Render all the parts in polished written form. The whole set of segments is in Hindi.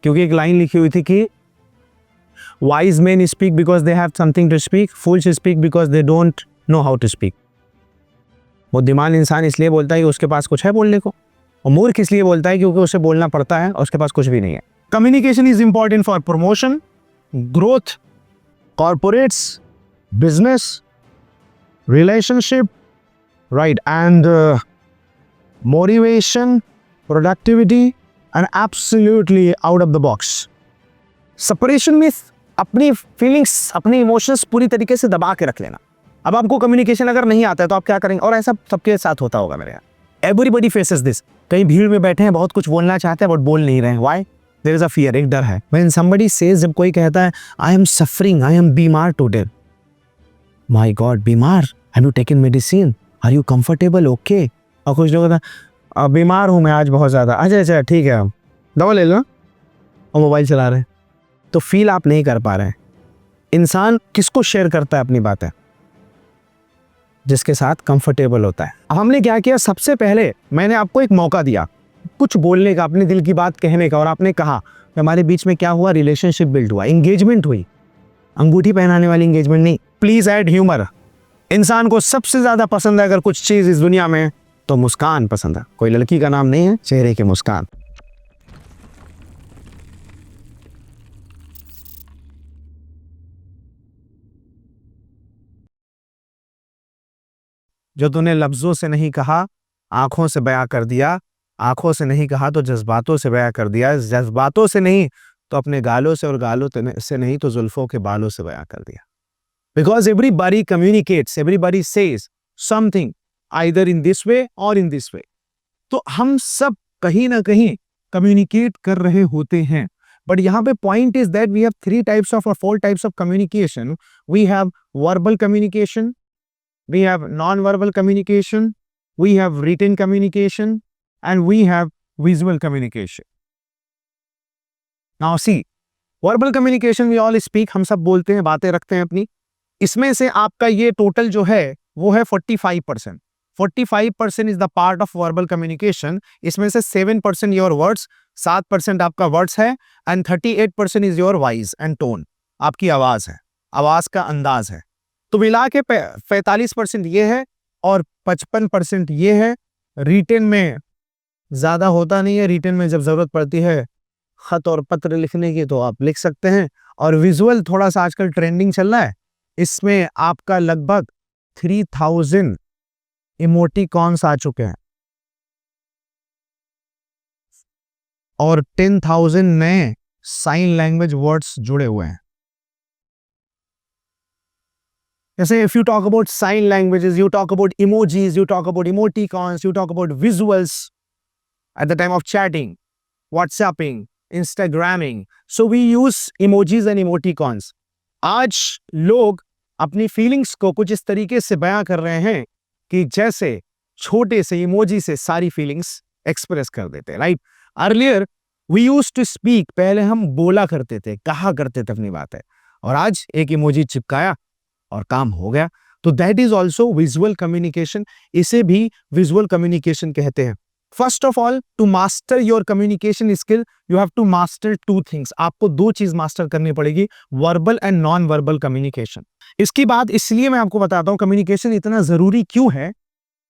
क्योंकि एक लाइन लिखी हुई थी कि wise men speak because they have something to speak, fools speak because they don't know how to speak. बुद्धिमान इंसान इसलिए बोलता है कि उसके पास कुछ है बोलने को, और मूर्ख इसलिए बोलता है क्योंकि उसे बोलना पड़ता है और उसके पास कुछ भी नहीं है। Communication is important for promotion, growth, corporates, business, relationship, right, and motivation, productivity, and absolutely out of the box. Separation में अपनी फीलिंग्स, अपने इमोशंस पूरी तरीके से दबा के रख लेना। अब आपको कम्युनिकेशन अगर नहीं आता है तो आप क्या करेंगे, और ऐसा सबके साथ होता होगा मेरे यहाँ, एवरीबडी फेसेस दिस। कहीं भीड़ में बैठे हैं, बहुत कुछ बोलना चाहते हैं बट बोल नहीं रहे हैं, why? There is a fear, एक डर है। व्हेन समबडी सेज, जब कोई कहता है I am suffering, I am बीमार टुडे, माय गॉड, बीमार, have you taken medicine, are you comfortable, okay? और कुछ लोग कहते हैं बीमार हूं मैं आज बहुत ज्यादा, अच्छा ठीक है, दवा ले लो, और मोबाइल चला रहे हैं। तो फील आप नहीं कर पा रहे हैं। इंसान किसको शेयर करता है अपनी बातें? जिसके साथ कंफर्टेबल होता है। अब हमने क्या किया, सबसे पहले मैंने आपको एक मौका दिया कुछ बोलने का, अपने दिल की बात कहने का, और आपने कहा। हमारे बीच में क्या हुआ, रिलेशनशिप बिल्ड हुआ, एंगेजमेंट हुई। अंगूठी पहनाने वाली एंगेजमेंट नहीं। Please add humour. इंसान को सबसे ज्यादा पसंद है अगर कुछ चीज इस दुनिया में, तो मुस्कान पसंद है। कोई लड़की का नाम नहीं है, चेहरे की मुस्कान। जो तूने लफ्जों से नहीं कहा, आंखों से बयां कर दिया, आंखों से नहीं कहा तो जज्बातों से बयां कर दिया, जज्बातों से नहीं तो अपने गालों से, और गालों से नहीं तो जुल्फों के बालों से बयां कर दिया। Because everybody communicates, everybody says something either in this way और इन दिस वे। तो हम सब कहीं ना कहीं कम्युनिकेट कर रहे होते हैं। बट यहाँ पे point is that we have 3 types of और 4 types of communication. We have verbal communication, we have non-verbal communication, we have written communication, and we have visual communication. Now see, verbal communication we all speak, हम सब बोलते हैं, बातें रखते हैं अपनी। इसमें से आपका ये टोटल जो है वो है 45%। 45% is the part of verbal communication। इसमें से 7% your words, 7% आपका words है, and 38% is your voice and tone। आपकी आवाज है, आवाज का अंदाज है। तो मिला के 45% ये है और 55% ये है। रिटन में ज्यादा होता नहीं है, रिटन में जब जरूरत पड़ती है खत और पत्र लिखने की तो आप लिख सकते हैं। और विजुअल थोड़ा सा आजकल ट्रेंडिंग चल रहा है, इसमें आपका लगभग 3000 इमोटिकॉन्स आ चुके हैं और 10,000 नए साइन लैंग्वेज वर्ड्स जुड़े हुए हैं। जैसे if you talk about sign languages, you talk about emojis, you talk about emoticons, you talk about visuals at the time of chatting, WhatsApping, Instagramming. So we use emojis and emoticons. आज लोग अपनी फीलिंग्स को कुछ इस तरीके से बयां कर रहे हैं कि जैसे छोटे से इमोजी से सारी फीलिंग्स एक्सप्रेस कर देते हैं, right? Earlier we used to speak, पहले हम बोला करते थे, कहा करते थे अपनी बातें, और आज एक इमोजी चिपकाया और काम हो गया। तो that is also visual communication. इसे भी विजुअल कम्युनिकेशन कहते हैं। First of all, to master your communication skill you have to master 2 things. आपको 2 चीज मास्टर करनी पड़ेगी, verbal and non verbal communication. इसकी बात इसलिए मैं आपको बताता हूं कम्युनिकेशन इतना जरूरी क्यों है।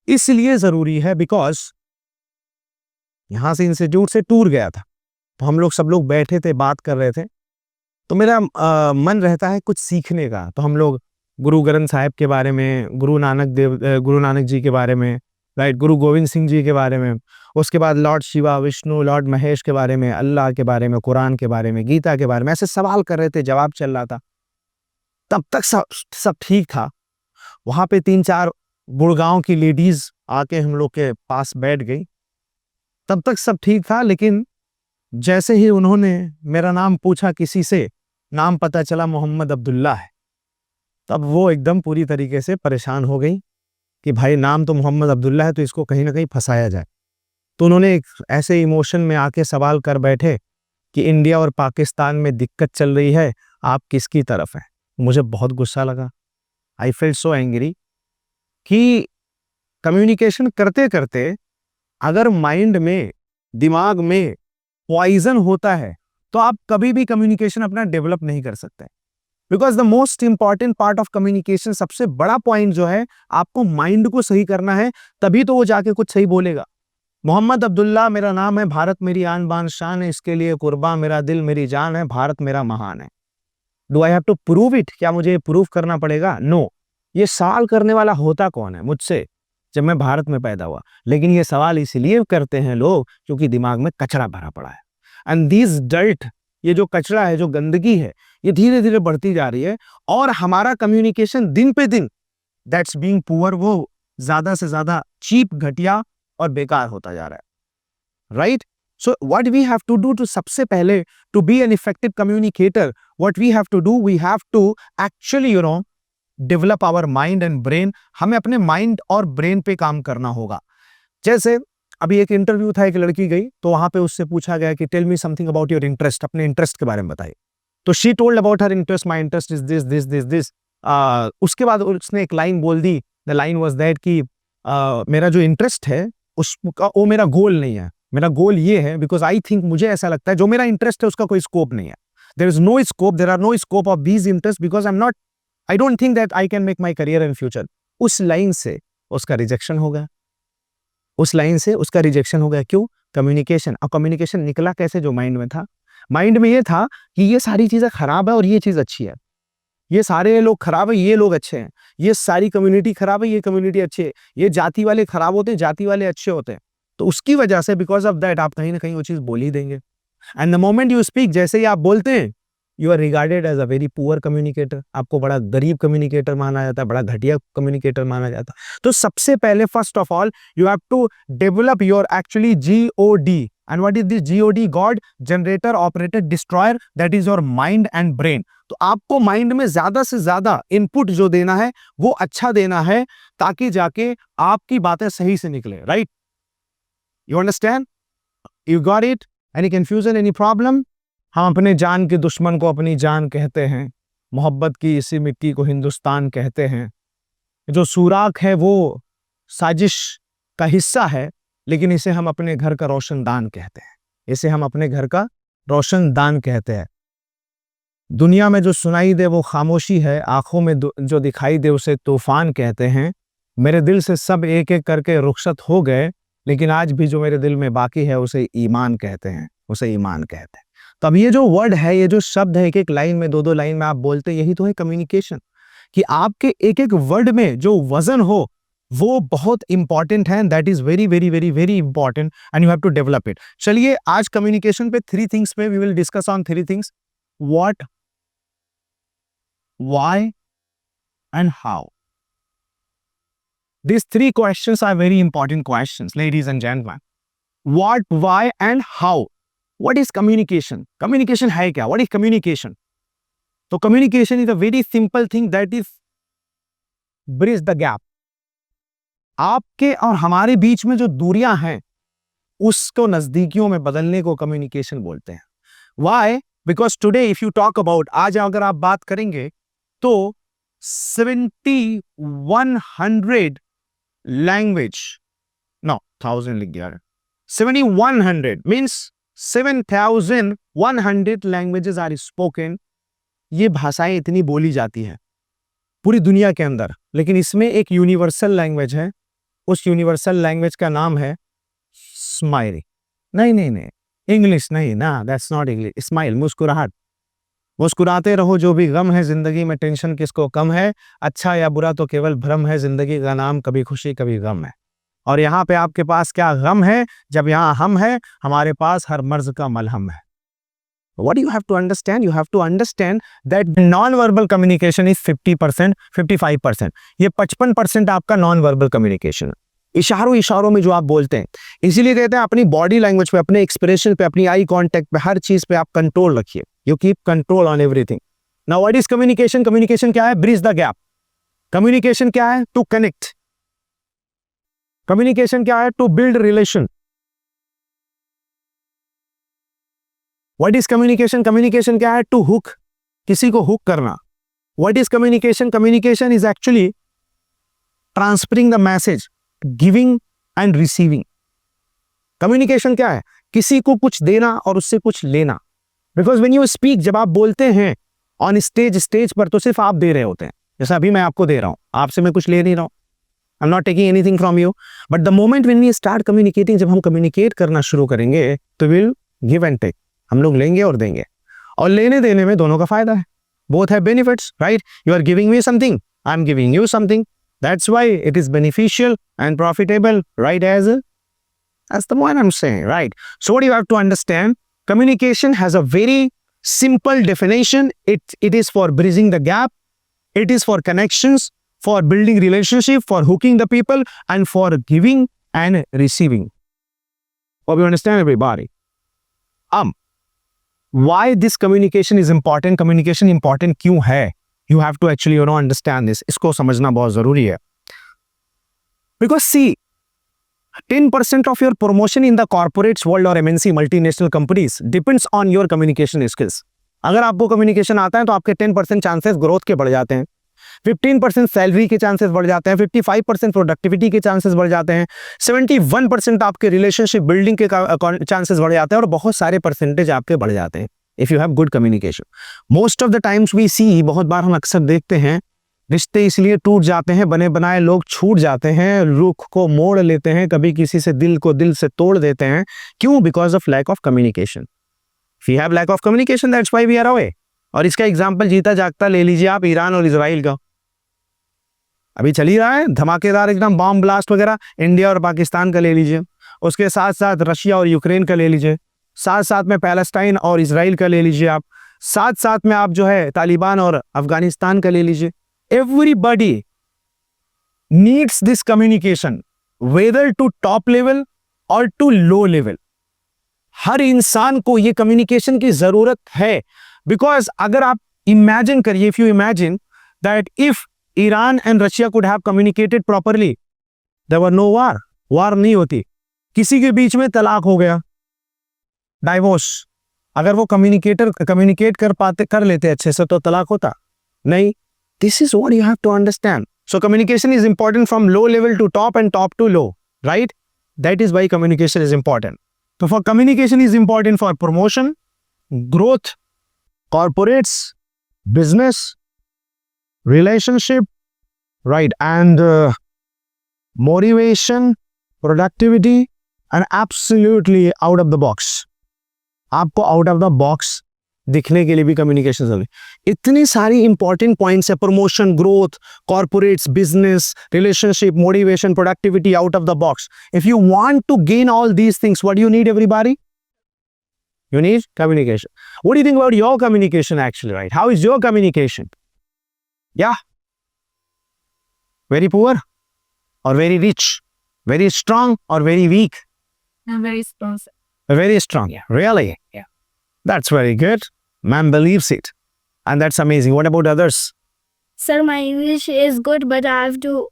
इसलिए जरूरी है बिकॉज यहां से इंस्टीट्यूट से टूर गया था, तो हम लोग सब लोग बैठे थे, बात कर रहे थे, तो मेरा मन रहता है कुछ सीखने का। तो हम लोग गुरु ग्रंथ साहिब के बारे में, गुरु नानक जी के बारे में, राइट, गुरु गोविंद सिंह जी के बारे में, उसके बाद लॉर्ड शिवा, विष्णु, लॉर्ड महेश के बारे में, अल्लाह के बारे में, कुरान के बारे में, गीता के बारे में, ऐसे सवाल कर रहे थे, जवाब चल रहा था। तब तक सब ठीक था। वहां पे 3-4 गुड़गांव की लेडीज आके हम लोग के पास बैठ गई। तब तक सब ठीक था, लेकिन जैसे ही उन्होंने मेरा नाम पूछा, किसी से नाम पता चला मोहम्मद अब्दुल्ला है, तब वो एकदम पूरी तरीके से परेशान हो गई कि भाई नाम तो मोहम्मद अब्दुल्ला है, तो इसको कहीं ना कहीं फंसाया जाए। तो उन्होंने एक ऐसे इमोशन में आके सवाल कर बैठे कि इंडिया और पाकिस्तान में दिक्कत चल रही है, आप किसकी तरफ हैं? मुझे बहुत गुस्सा लगा। आई फेल्ट सो एंग्री कि कम्युनिकेशन करते करते अगर माइंड में, दिमाग में पॉइजन होता है तो आप कभी भी कम्युनिकेशन अपना डेवलप नहीं कर सकते। Because the most important part of communication, सबसे बड़ा पॉइंट जो है, आपको माइंड को सही करना है, तभी तो वो जाके कुछ सही बोलेगा। मोहम्मद अब्दुल्ला मेरा नाम है, भारत मेरी आन बान शान है, इसके लिए कुर्बान मेरा दिल मेरी जान है, भारत मेरा महान है। Do I have to prove it? क्या मुझे प्रूव करना पड़ेगा? नो। ये सवाल करने वाला होता कौन है? मुझसे, जब मैं भारत में पैदा हुआ। लेकिन ये सवाल इसलिए करते हैं लोग क्योंकि दिमाग में कचरा भरा पड़ा है। एंड दिस डर्ट, ये जो कचरा है, जो गंदगी है, ये धीरे धीरे बढ़ती जा रही है, और हमारा कम्युनिकेशन दिन पे दिन, दैट्स बीइंग पुअर, वो ज्यादा से ज्यादा चीप, घटिया और बेकार होता जा रहा है। Right? So what we have to do, to सबसे पहले to be an effective communicator, what we have to do, we have to actually develop our mind and brain. हमें अपने माइंड और ब्रेन पे काम करना होगा। जैसे अभी एक इंटरव्यू था, एक लड़की गई, तो वहां पे उससे पूछा गया कि tell me something about your interest, अपने इंटरेस्ट के बारे में बताइए। तो she told about her interest, my interest is this this this this. उसके बाद उसने एक लाइन बोल दी, द लाइन वाज दैट कि मेरा जो इंटरेस्ट है उसका, वो मेरा गोल नहीं है, मेरा गोल ये है, बिकॉज आई थिंक, मुझे ऐसा लगता है जो मेरा इंटरेस्ट है उसका कोई स्कोप नहीं है। There is no scope, there are no scope of these interest, because I don't think that I can make my career in future. उस लाइन से उसका रिजेक्शन हो गया, उस लाइन से उसका रिजेक्शन हो गया। क्यों? कम्युनिकेशन। अब कम्युनिकेशन निकला कैसे? जो माइंड में था, माइंड में ये था कि ये सारी चीजें खराब है और ये चीज अच्छी है, ये सारे लोग खराब है, ये लोग अच्छे हैं, ये सारी कम्युनिटी खराब है, ये कम्युनिटी अच्छी है, ये जाति वाले खराब होते हैं, जाति वाले अच्छे होते हैं। तो उसकी वजह से, बिकॉज ऑफ दैट, आप कहीं ना कहीं वो चीज बोल ही देंगे। And the moment you speak, जैसे ही आप बोलते हैं, you are regarded as a very poor communicator. आपको बड़ा गरीब कम्युनिकेटर माना जाता है, बड़ा घटिया कम्युनिकेटर माना जाता है। तो सबसे पहले, first of all, you have to develop your actually GOD। And what is this GOD? God, generator, operator, destroyer, that is your mind and brain. तो आपको माइंड में ज्यादा से ज्यादा इनपुट जो देना है वो अच्छा देना है, ताकि जाके आपकी बातें सही से निकले। Right? You understand? You got it? Any confusion, any problem? हम अपने जान के दुश्मन को अपनी जान कहते हैं, मोहब्बत की इसी मिट्टी को हिंदुस्तान कहते हैं। जो सुराख है वो साजिश का हिस्सा है, लेकिन इसे हम अपने घर का रोशनदान कहते हैं, इसे हम अपने घर का रोशनदान कहते हैं। दुनिया में जो सुनाई दे वो खामोशी है, आंखों में जो दिखाई दे उसे तूफान कहते हैं। मेरे दिल से सब एक एक करके रुखसत हो गए, लेकिन आज भी जो मेरे दिल में बाकी है उसे ईमान कहते हैं, उसे ईमान कहते हैं। तो अब ये जो वर्ड है, ये जो शब्द है, एक एक लाइन में, दो दो लाइन में आप बोलते हैं, यही तो है कम्युनिकेशन। कि आपके एक एक वर्ड में जो वजन हो वो बहुत इंपॉर्टेंट है। That is very very very very important and you have to develop it. चलिए, आज कम्युनिकेशन पे 3 थिंग्स पे we will discuss on 3 things: what, why and how. These 3 questions are very important questions, ladies and gentlemen. What, why, and how. What is communication? Communication है क्या? What is communication? तो communication is a very simple thing that is bridge the gap. आपके और हमारे बीच में जो दूरियां हैं उसको नजदीकियों में बदलने को कम्युनिकेशन बोलते हैं। Why? Because today if you talk about, आज अगर आप बात करेंगे तो 7100 लैंग्वेज, नो 1000 लिख दिया है, 7100 मीन्स 7100 लैंग्वेजेस आर स्पोकन। ये भाषाएं इतनी बोली जाती हैं पूरी दुनिया के अंदर, लेकिन इसमें एक यूनिवर्सल लैंग्वेज है। उस यूनिवर्सल लैंग्वेज का नाम है स्माइल। नहीं नहीं नहीं, इंग्लिश नहीं ना, दैट्स नॉट इंग्लिश। स्माइल, मुस्कुराहट। मुस्कुराते रहो, जो भी गम है जिंदगी में, टेंशन किसको कम है, अच्छा या बुरा तो केवल भ्रम है, जिंदगी का नाम कभी खुशी कभी गम है। और यहाँ पे आपके पास क्या गम है? जब यहाँ हम है, हमारे पास हर मर्ज का मलहम है। What you have to understand? You have to understand that non-verbal communication is 50%, 55%. ये 55% आपका non-verbal communication है। इशारों में जो आप बोलते हैं, इसीलिए कहते हैं अपनी बॉडी लैंग्वेज पे, अपने एक्सप्रेशन पे, अपनी आई कांटेक्ट पे, हर चीज पे आप कंट्रोल रखिए। You keep control on everything. Now what is communication? Communication क्या है? Bridge the gap. कम्युनिकेशन क्या है? To connect. कम्युनिकेशन क्या है? To build relation. What is communication? Communication क्या है? टू हुक, किसी को हुक करना। What is communication? Communication is actually transferring the message, giving and receiving. Communication क्या है? किसी को कुछ देना और उससे कुछ लेना। बिकॉज व्हेन यू स्पीक, जब आप बोलते हैं ऑन स्टेज पर, तो सिर्फ आप दे रहे होते हैं, जैसा अभी मैं आपको दे रहा हूं, आपसे मैं कुछ ले नहीं रहा हूं, I am not taking anything from you, but the moment when we start communicating, जब हम कम्युनिकेट करना शुरू करेंगे तो विल गिव एंड टेक, हम लोग लेंगे और देंगे, और लेने देने में दोनों का फायदा है, both have benefits, right? You are giving me something, I am giving you something, that's why it is beneficial and profitable, right? As the point I'm saying, right? So what you have to understand, communication has a very simple definition. It is for bridging the gap. It is for connections, for building relationship, for hooking the people, and for giving and receiving. Hope you understand, everybody. Why this communication is important? Communication important क्यों है? You have to actually understand this. इसको समझना बहुत जरूरी है. Because see, 10% of your promotion in the corporates world or MNC multinational companies depends on your communication skills. अगर आपको कम्युनिकेशन आता है तो आपके 10% चांसेस ग्रोथ के बढ़ जाते हैं, 15% सैलरी के चांसेस बढ़ जाते हैं, 55% प्रोडक्टिविटी के चांसेस बढ़ जाते हैं, 71% आपके रिलेशनशिप बिल्डिंग के चांसेस बढ़ जाते हैं, और बहुत सारे परसेंटेज आपके बढ़ जाते हैं if you have good communication. Most of the times we see, बहुत बार हम अक्सर देखते हैं, रिश्ते इसलिए टूट जाते हैं, बने बनाए लोग छूट जाते हैं, रुख को मोड़ लेते हैं, कभी किसी से दिल को दिल से तोड़ देते हैं. क्यों? Because of lack of communication. We have lack of communication, that's why we are away. और इसका एग्जांपल जीता जागता ले लीजिए आप, ईरान और इजराइल का. अभी चल ही रहा है धमाकेदार एकदम बॉम्ब ब्लास्ट वगैरह. इंडिया और पाकिस्तान का ले लीजिए, उसके साथ साथ रशिया और यूक्रेन का ले लीजिए, साथ साथ में पैलेस्टाइन और इजराइल का ले लीजिए आप, साथ साथ में आप जो है तालिबान और अफगानिस्तान का ले लीजिए. Everybody needs this communication, whether to top level or to low level. हर इंसान को ये कम्युनिकेशन की जरूरत है. बिकॉज अगर आप इमेजिन करिए, if you imagine that if Iran and Russia could have communicated properly, there were no war. War नहीं होती. किसी के बीच में तलाक हो गया, डाइवोर्स, अगर वो कम्युनिकेट कर लेते अच्छे से तो तलाक होता नहीं. This is what you have to understand. So communication is important from low level to top and top to low, right? That is why communication is important. So for communication is important for promotion, growth, corporates, business, relationship, right? And motivation, productivity, and absolutely out of the box. आपको out of the box दिखने के लिए भी कम्युनिकेशन जरूरी. इतनी सारी इंपॉर्टेंट पॉइंट्स है, promotion, growth, corporates, business, relationship, motivation, productivity, out of the box. If you want to gain all these things, what you need everybody? You need communication. What do you think about your communication actually, right? How is your communication? Yeah. Very poor or very rich? Very strong or very weak? I'm very strong. Very strong. Yeah. Really? Yeah. That's very good. Man believes it. And that's amazing. What about others? Sir, my English is good, but I have to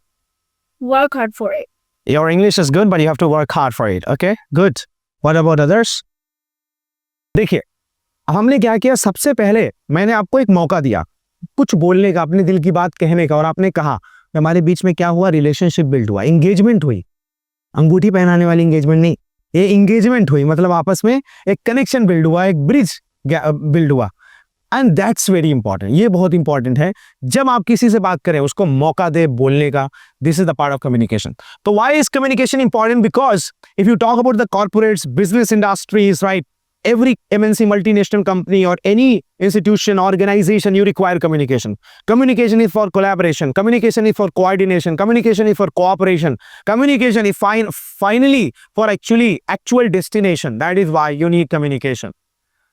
work hard for it. Your English is good, but you have to work hard for it. Okay, good. What about others? देखिए, हमने क्या किया, सबसे पहले मैंने आपको एक मौका दिया कुछ बोलने का, अपने दिल की बात कहने का, और आपने कहा. हमारे बीच में क्या हुआ? रिलेशनशिप बिल्ड हुआ, एंगेजमेंट हुई. अंगूठी पहनाने वाली एंगेजमेंट नहीं, ये एंगेजमेंट हुई, मतलब आपस में एक कनेक्शन बिल्ड हुआ, एक ब्रिज बिल्ड हुआ. And that's very important. ये बहुत इंपॉर्टेंट है. जब आप किसी से बात करें, उसको मौका दे बोलने का. This is the part of communication. तो why is communication important? Because if you talk about the corporates, business industries, right, every MNC multinational company or any institution, organization, you require communication. Communication is for collaboration. Communication is for coordination. Communication is for cooperation. Communication is finally for actual destination. That is why you need communication.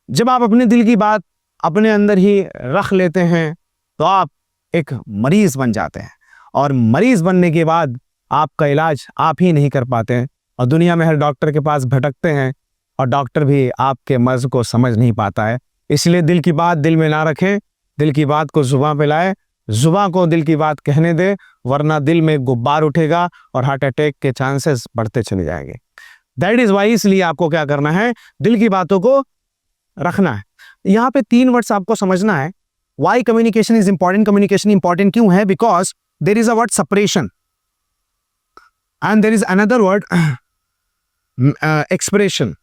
जब आप अपने दिल की बात अपने अंदर ही रख लेते हैं तो आप एक मरीज बन जाते हैं, और मरीज बनने के बाद आपका इलाज आप ही नहीं कर पाते हैं, और दुनिया में हर डॉक्टर के पास भटकते हैं, और डॉक्टर भी आपके मर्ज को समझ नहीं पाता है. इसलिए दिल की बात दिल में ना रखें, दिल की बात को जुबान पे लाए, जुबान को दिल की बात कहने दे, वरना दिल में गुब्बार उठेगा और हार्ट अटैक के चांसेस बढ़ते चले जाएंगे. दैट इज वाई, इसलिए आपको क्या करना है, दिल की बातों को रखना है. यहाँ पे 3 वर्ड्स आपको समझना है. Why communication is important. Communication important क्यों है? Because there is a word separation and there is another word expression.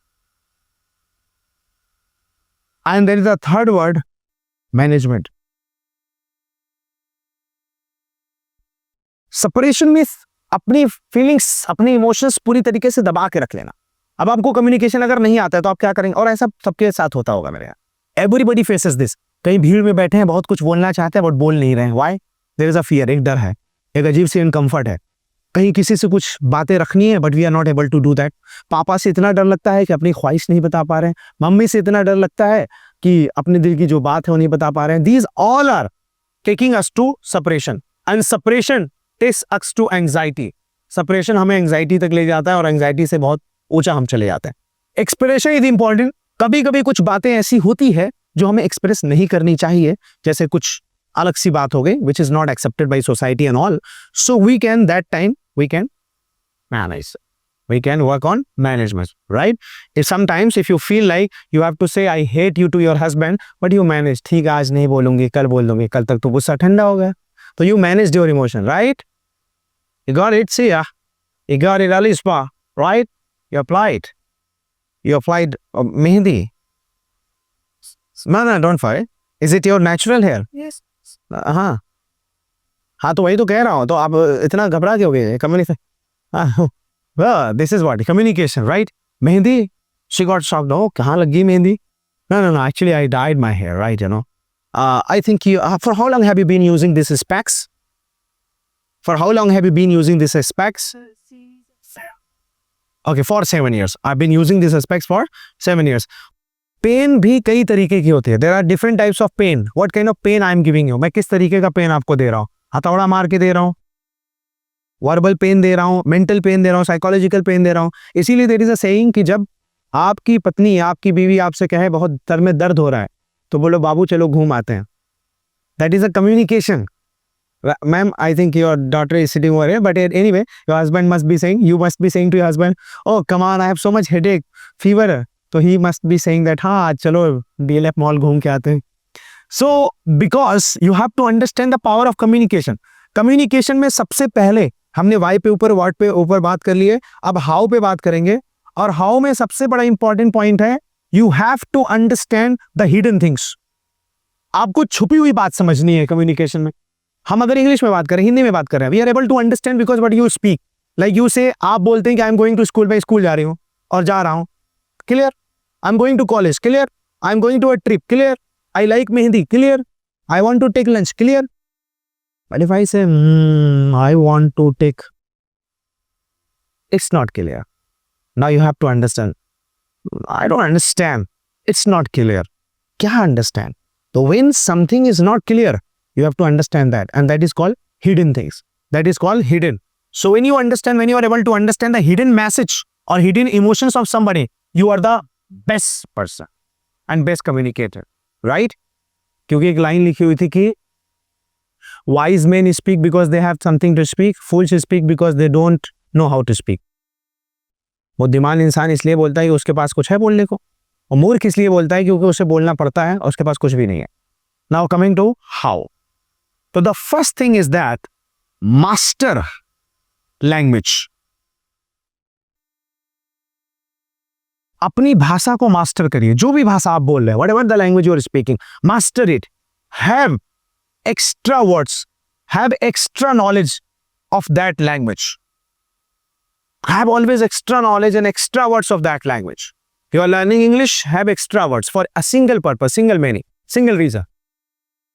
And there is a third word, management. Separation में अपनी फीलिंग्स, अपने इमोशंस पूरी तरीके से दबा के रख लेना. अब आपको कम्युनिकेशन अगर नहीं आता है तो आप क्या करेंगे, और ऐसा सबके साथ होता होगा मेरे यहाँ. Everybody faces this. कहीं भीड़ में बैठे हैं, बहुत कुछ बोलना चाहते हैं बट बोल नहीं रहे हैं. Why? There is a fear, एक डर है, एक अजीब सी इनकम्फर्ट है. कहीं किसी से कुछ बातें रखनी है but we are not able to do that. पापा से इतना डर लगता है कि अपनी ख्वाहिश नहीं बता पा रहे हैं. मम्मी से इतना डर लगता है कि अपने दिल की जो बात है वो नहीं बता पा रहे हैं. These all are taking us to separation, and separation takes us to anxiety. Separation हमें एंजाइटी तक ले जाता है और एंजाइटी से बहुत ऊंचा हम चले जाते हैं. Expression is important. कभी कभी कुछ बातें ऐसी होती है जो हमें एक्सप्रेस नहीं करनी चाहिए, जैसे कुछ अलग सी बात हो गई which is not accepted by society and all. So we can that time we can manage, we can work on management, right? If sometimes if you feel like you have to say I hate you to your husband but you manage, ठीक है आज नहीं बोलूंगी, कल बोल दूंगी, कल तक तो गुस्सा ठंडा हो गया, तो you managed your emotion, right? You got it. See ya, you got it, Alispa, right? You applied mehendi. No, don't fight. Is it your natural hair? Yes. हाँ तो वही तो कह रहा हूँ, तो आप इतना घबरा क्यों गए? Communication, this is what communication, right? Mehndi, she got shocked. हो कहाँ लगी mehndi? No, actually I dyed my hair, right? You know, I think you for how long have you been using this specs? For how long have you been using this specs? Okay, for 7 years. I've been using this specs for 7 years. Pen भी कई तरीके की होती है. There are different types of pain. What kind of pain I am giving you? मैं किस तरीके का पेन आपको दे रहा हूँ? हथौड़ा मार के दे रहा हूँ, वर्बल पेन दे रहा हूँ, मेंटल पेन दे रहा हूँ, साइकोलॉजिकल पेन दे रहा हूँ. इसीलिए देयर इज अ सेइंग कि जब आपकी पत्नी, आपकी बीवी आपसे कहे बहुत सर में दर्द हो रहा है, तो बोलो बाबू चलो घूम आते हैं. That is a communication. Ma'am, I think your daughter is sitting over here, but anyway your husband must be saying, you must be saying to your husband, oh come on, I have so much headache, fever. तो he must be saying that हाँ आज चलो डीएलएफ मॉल घूम के आते हैं. So, because you have to understand the power of communication. Communication में सबसे पहले हमने why पे ऊपर, what पे ऊपर बात कर लिए, अब how पे बात करेंगे. और how में सबसे बड़ा important point है, you have to understand the hidden things. आपको छुपी हुई बात समझनी है communication में. हम अगर इंग्लिश में बात करें, हिंदी में बात कर रहे हैं, we are able to understand because what you speak. Like you say, आप बोलते हैं कि I am going to school, मैं स्कूल जा रही हूँ और जा रहा हूँ, clear? I am going to college, clear? I am going to a trip, clear? I like mehendi, clear? I want to take lunch, clear? But if I say, I want to take, it's not clear. Now you have to understand. I don't understand. It's not clear. Kya understand? So when something is not clear, you have to understand that. And that is called hidden things. That is called hidden. So when you understand, when you are able to understand the hidden message or hidden emotions of somebody, you are the best person and best communicator. Right? क्योंकि एक लाइन लिखी हुई थी कि wise men speak because they have something to speak, fools speak because they don't know how to speak. बुद्धिमान इंसान इसलिए बोलता है कि उसके पास कुछ है बोलने को, और मूर्ख इसलिए बोलता है क्योंकि उसे बोलना पड़ता है और उसके पास कुछ भी नहीं है. Now coming to how. तो the first thing is that master language. अपनी भाषा को मास्टर करिए. जो भी भाषा आप बोल रहे हैं, whatever the language you are speaking, master it. Have extra words, have extra knowledge of that language. Have always extra knowledge and extra words of that language. You are learning English, have extra words for a single purpose, single meaning, single reason.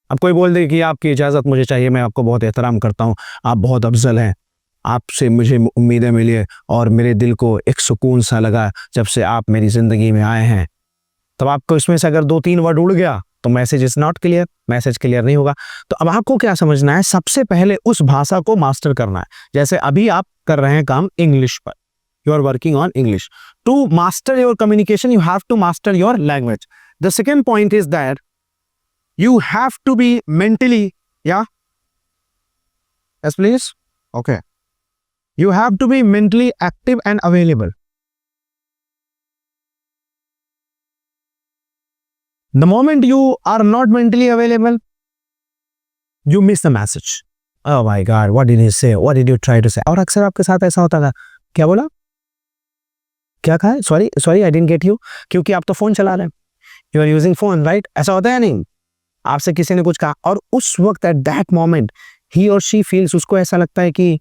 अब कोई बोल दे कि आपकी इजाज़त मुझे चाहिए, मैं आपको बहुत एहतराम करता हूँ, आप बहुत अफजल हैं, आपसे मुझे उम्मीदें मिली है और मेरे दिल को एक सुकून सा लगा जब से आप मेरी ज़िंदगी में आए हैं. तब आपको इसमें से अगर 2-3 वर्ड उड़ गया तो message is not clear, message clear नहीं होगा. तो अब आपको क्या समझना है, सबसे पहले उस भाषा को मास्टर करना है. जैसे अभी आप कर रहे हैं काम इंग्लिश पर, you are working on English. To master your communication you have to master your language. The second point is that you have to be mentally, या yes please, okay, you have to be mentally active and available. The moment you are not mentally available, you miss the message. Oh my God, what did he say? What did you try to say? और अक्सर आपके साथ ऐसा होता था, क्या बोला, क्या कहा, sorry, I didn't get you. क्योंकि आप तो फोन चला रहे हैं, you are using phone, right? ऐसा होता है नहीं? आपसे किसी ने कुछ कहा और उस वक्त एट दैट मोमेंट ही और शी फील्स, उसको ऐसा लगता है कि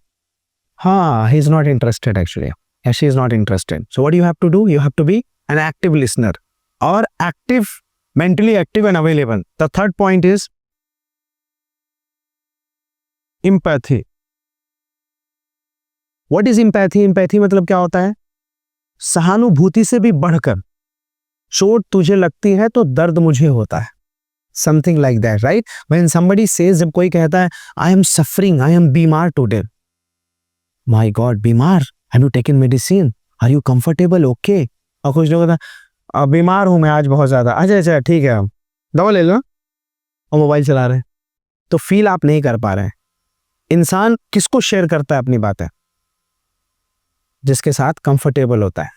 हाँ, he is not interested actually, या she is not interested. So what you have to do, you have to be an active listener और active, mentally active and available. The third point is empathy. What is empathy? Empathy मतलब क्या होता है? सहानुभूति से भी बढ़कर, चोट तुझे लगती है तो दर्द मुझे होता है. Something like that, right? When somebody says, जब कोई कहता है I am suffering, I am बीमार today. My God, बीमार? Have you taken medicine? Are you comfortable? Okay. और कुछ लोग कहता बीमार हूं मैं आज बहुत ज्यादा. अच्छा ठीक है, दवा ले लो, और मोबाइल चला रहे हैं. तो फील आप नहीं कर पा रहे हैं. इंसान किसको शेयर करता है अपनी बातें? जिसके साथ कंफर्टेबल होता है.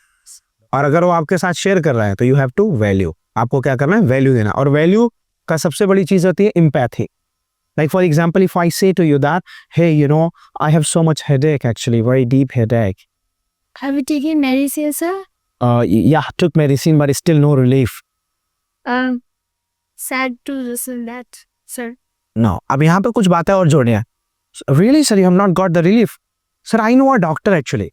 और अगर वो आपके साथ शेयर कर रहा है तो यू हैव टू वैल्यू. आपको क्या करना है? वैल्यू देना. और वैल्यू का सबसे बड़ी चीज होती है empathy. Like for example, if I say to you that hey you know I have so much headache, actually very deep headache. Have you taken medicine, sir? Yeah, took medicine but still no relief. Sad to listen that, sir. No. अब यहाँ पे कुछ बातें और जोड़नी है. Really, sir, you have not got the relief. Sir, I know a doctor actually.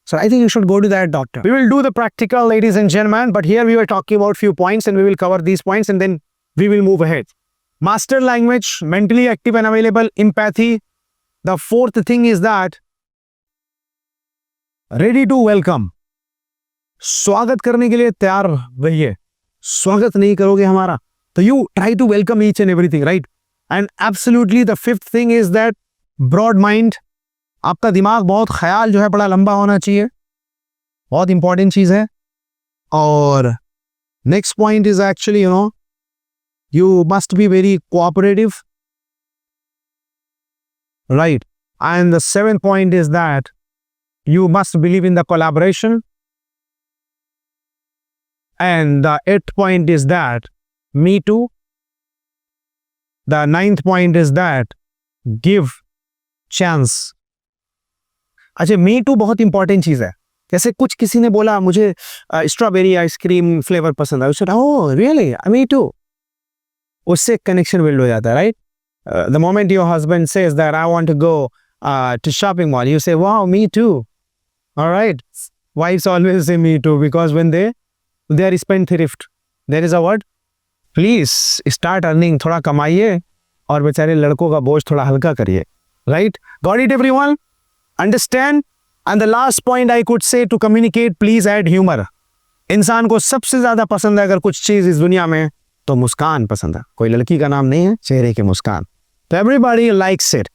Sir, I think you should go to that doctor. We will do the practical, ladies and gentlemen, but here we were talking about few points and we will cover these points and then we will move ahead. Master language, mentally active and available, empathy. The fourth thing is that ready to welcome. स्वागत करने के लिए तैयार रहिए. स्वागत नहीं करोगे हमारा तो you try to welcome each and everything, right? And absolutely the fifth thing is that broad mind. आपका दिमाग, बहुत ख्याल जो है बड़ा लंबा होना चाहिए. बहुत इंपॉर्टेंट चीज है. और next point is actually you must be very cooperative, right? And the seventh point is that you must believe in the collaboration. And the eighth point is that me too. The ninth point is that give chance. अच्छा, me too बहुत इंपॉर्टेंट चीज है. जैसे कुछ किसी ने बोला मुझे स्ट्रॉबेरी आइसक्रीम फ्लेवर पसंद है, उससे ओह रियली मी टू, उससे कनेक्शन बिल्ड हो जाता है, right? The moment your husband says that I want to go to shopping mall, you say wow me too. All right, wives always say me too because when they are spendthrift, there is a word, please start earning, थोड़ा कमाइए और बेचारे लड़कों का बोझ थोड़ा हल्का करिए, right? Got it everyone? Understand? And the last point I could say to communicate, please add humor. इंसान को सबसे ज्यादा पसंद है अगर कुछ चीज इस दुनिया में तो मुस्कान पसंद है. कोई लड़की का नाम नहीं है, चेहरे की मुस्कान. तो everybody likes it.